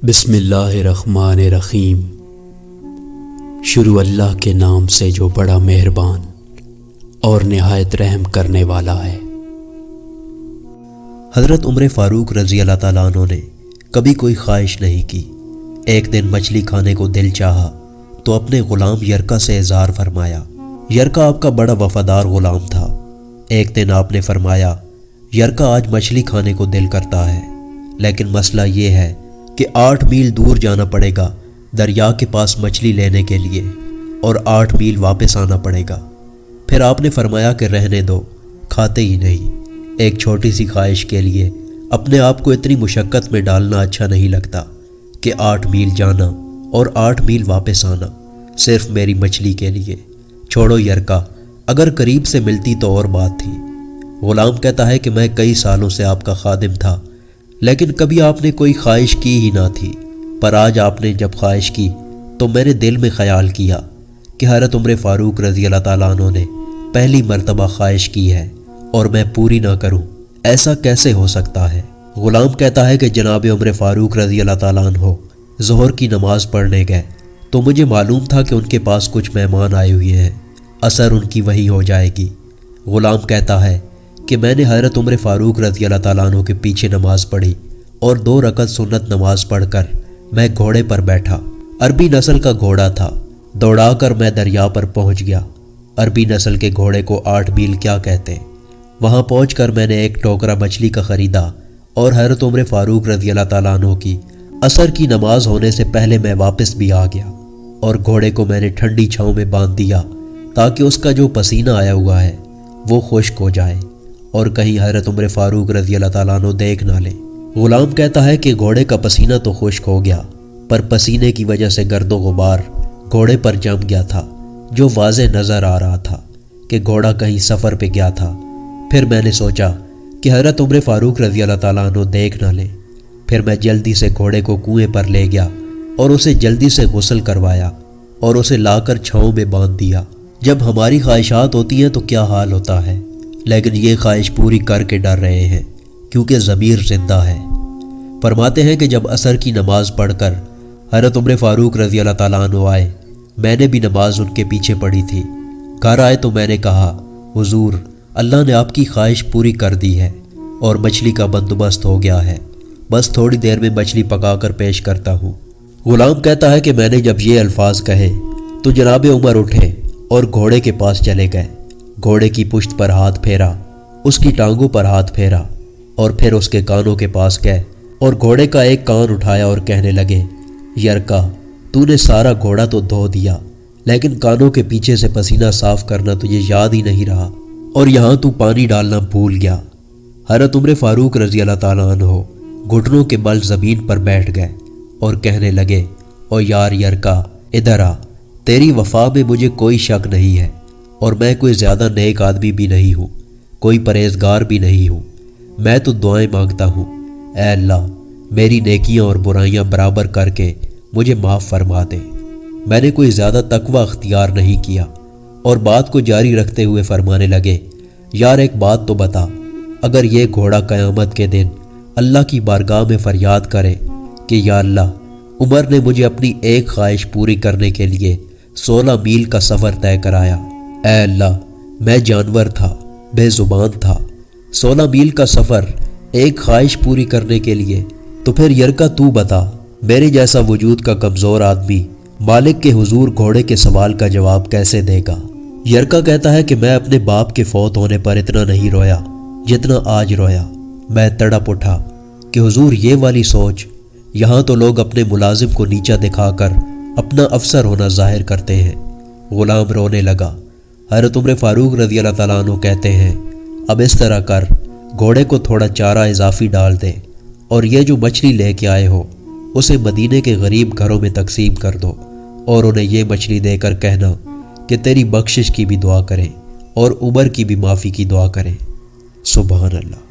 بسم اللہ الرحمن الرحیم۔ شروع اللہ کے نام سے جو بڑا مہربان اور نہایت رحم کرنے والا ہے۔ حضرت عمر فاروق رضی اللہ تعالیٰ عنہ نے کبھی کوئی خواہش نہیں کی۔ ایک دن مچھلی کھانے کو دل چاہا تو اپنے غلام یرکا سے اظہار فرمایا۔ یرکا آپ کا بڑا وفادار غلام تھا۔ ایک دن آپ نے فرمایا، یرکا آج مچھلی کھانے کو دل کرتا ہے، لیکن مسئلہ یہ ہے کہ 8 میل دور جانا پڑے گا دریا کے پاس مچھلی لینے کے لیے، اور 8 میل واپس آنا پڑے گا۔ پھر آپ نے فرمایا کہ رہنے دو، کھاتے ہی نہیں۔ ایک چھوٹی سی خواہش کے لیے اپنے آپ کو اتنی مشقت میں ڈالنا اچھا نہیں لگتا کہ 8 میل جانا اور 8 میل واپس آنا صرف میری مچھلی کے لیے۔ چھوڑو یرکا، اگر قریب سے ملتی تو اور بات تھی۔ غلام کہتا ہے کہ میں کئی سالوں سے آپ کا خادم تھا، لیکن کبھی آپ نے کوئی خواہش کی ہی نہ تھی، پر آج آپ نے جب خواہش کی تو میرے دل میں خیال کیا کہ حضرت عمر فاروق رضی اللہ تعالیٰ عنہ نے پہلی مرتبہ خواہش کی ہے اور میں پوری نہ کروں، ایسا کیسے ہو سکتا ہے؟ غلام کہتا ہے کہ جناب عمر فاروق رضی اللہ تعالیٰ عنہ ظہر کی نماز پڑھنے گئے تو مجھے معلوم تھا کہ ان کے پاس کچھ مہمان آئے ہوئے ہیں، اثر ان کی وہی ہو جائے گی۔ غلام کہتا ہے کہ میں نے حضرت عمر فاروق رضی اللہ تعالیٰ عنہ کے پیچھے نماز پڑھی اور 2 رکعت سنت نماز پڑھ کر میں گھوڑے پر بیٹھا۔ عربی نسل کا گھوڑا تھا، دوڑا کر میں دریا پر پہنچ گیا۔ عربی نسل کے گھوڑے کو 8 میل کیا کہتے؟ وہاں پہنچ کر میں نے ایک ٹوکرا مچھلی کا خریدا اور حضرت عمر فاروق رضی اللہ تعالیٰ عنہ کی عصر کی نماز ہونے سے پہلے میں واپس بھی آ گیا، اور گھوڑے کو میں نے ٹھنڈی چھاؤں میں باندھ دیا تاکہ اس کا جو پسینہ آیا ہوا ہے وہ خشک ہو جائے اور کہیں حضرت عمر فاروق رضی اللہ تعالیٰ عنہ دیکھ نہ لے۔ غلام کہتا ہے کہ گھوڑے کا پسینہ تو خشک ہو گیا، پر پسینے کی وجہ سے گرد و غبار گھوڑے پر جم گیا تھا، جو واضح نظر آ رہا تھا کہ گھوڑا کہیں سفر پہ گیا تھا۔ پھر میں نے سوچا کہ حضرت عمر فاروق رضی اللہ تعالیٰ عنہ دیکھ نہ لیں۔ پھر میں جلدی سے گھوڑے کو کنویں پر لے گیا اور اسے جلدی سے غسل کروایا اور اسے لا کر چھاؤں میں باندھ دیا۔ جب ہماری خواہشات ہوتی ہیں تو کیا حال ہوتا ہے، لیکن یہ خواہش پوری کر کے ڈر رہے ہیں کیونکہ ضمیر زندہ ہے۔ فرماتے ہیں کہ جب عصر کی نماز پڑھ کر حضرت عمر فاروق رضی اللہ تعالیٰ عنہ آئے، میں نے بھی نماز ان کے پیچھے پڑھی تھی۔ گھر آئے تو میں نے کہا، حضور، اللہ نے آپ کی خواہش پوری کر دی ہے اور مچھلی کا بندوبست ہو گیا ہے، بس تھوڑی دیر میں مچھلی پکا کر پیش کرتا ہوں۔ غلام کہتا ہے کہ میں نے جب یہ الفاظ کہے تو جناب عمر اٹھے اور گھوڑے کے پاس چلے گئے۔ گھوڑے کی پشت پر ہاتھ پھیرا، اس کی ٹانگوں پر ہاتھ پھیرا اور پھر اس کے کانوں کے پاس گئے اور گھوڑے کا ایک کان اٹھایا اور کہنے لگے، یرکا، تو نے سارا گھوڑا تو دھو دیا، لیکن کانوں کے پیچھے سے پسینہ صاف کرنا تجھے یاد ہی نہیں رہا، اور یہاں تو پانی ڈالنا بھول گیا۔ حضرت عمر فاروق رضی اللہ تعالیٰ عنہ گھٹنوں کے بل زمین پر بیٹھ گئے اور کہنے لگے، او یار یرکا، ادھر آ، تیری وفا میں مجھے کوئی شک نہیں ہے، اور میں کوئی زیادہ نیک آدمی بھی نہیں ہوں، کوئی پرہیزگار بھی نہیں ہوں۔ میں تو دعائیں مانگتا ہوں، اے اللہ میری نیکیاں اور برائیاں برابر کر کے مجھے معاف فرما دے۔ میں نے کوئی زیادہ تقوی اختیار نہیں کیا، اور بات کو جاری رکھتے ہوئے فرمانے لگے، یار ایک بات تو بتا، اگر یہ گھوڑا قیامت کے دن اللہ کی بارگاہ میں فریاد کرے کہ یا اللہ، عمر نے مجھے اپنی ایک خواہش پوری کرنے کے لیے 16 میل کا سفر طے کرایا، اے اللہ میں جانور تھا، بے زبان تھا، 16 میل کا سفر ایک خواہش پوری کرنے کے لیے، تو پھر یرکا تو بتا، میرے جیسا وجود کا کمزور آدمی مالک کے حضور گھوڑے کے سوال کا جواب کیسے دے گا؟ یرکا کہتا ہے کہ میں اپنے باپ کے فوت ہونے پر اتنا نہیں رویا جتنا آج رویا۔ میں تڑپ اٹھا کہ حضور یہ والی سوچ، یہاں تو لوگ اپنے ملازم کو نیچا دکھا کر اپنا افسر ہونا ظاہر کرتے ہیں۔ غلام رونے لگا۔ حضرت عمر فاروق رضی اللہ تعالیٰ عنہ کہتے ہیں، اب اس طرح کر، گھوڑے کو تھوڑا چارہ اضافی ڈال دے، اور یہ جو مچھلی لے کے آئے ہو اسے مدینے کے غریب گھروں میں تقسیم کر دو، اور انہیں یہ مچھلی دے کر کہنا کہ تیری بخشش کی بھی دعا کریں اور عمر کی بھی معافی کی دعا کریں۔ سبحان اللہ۔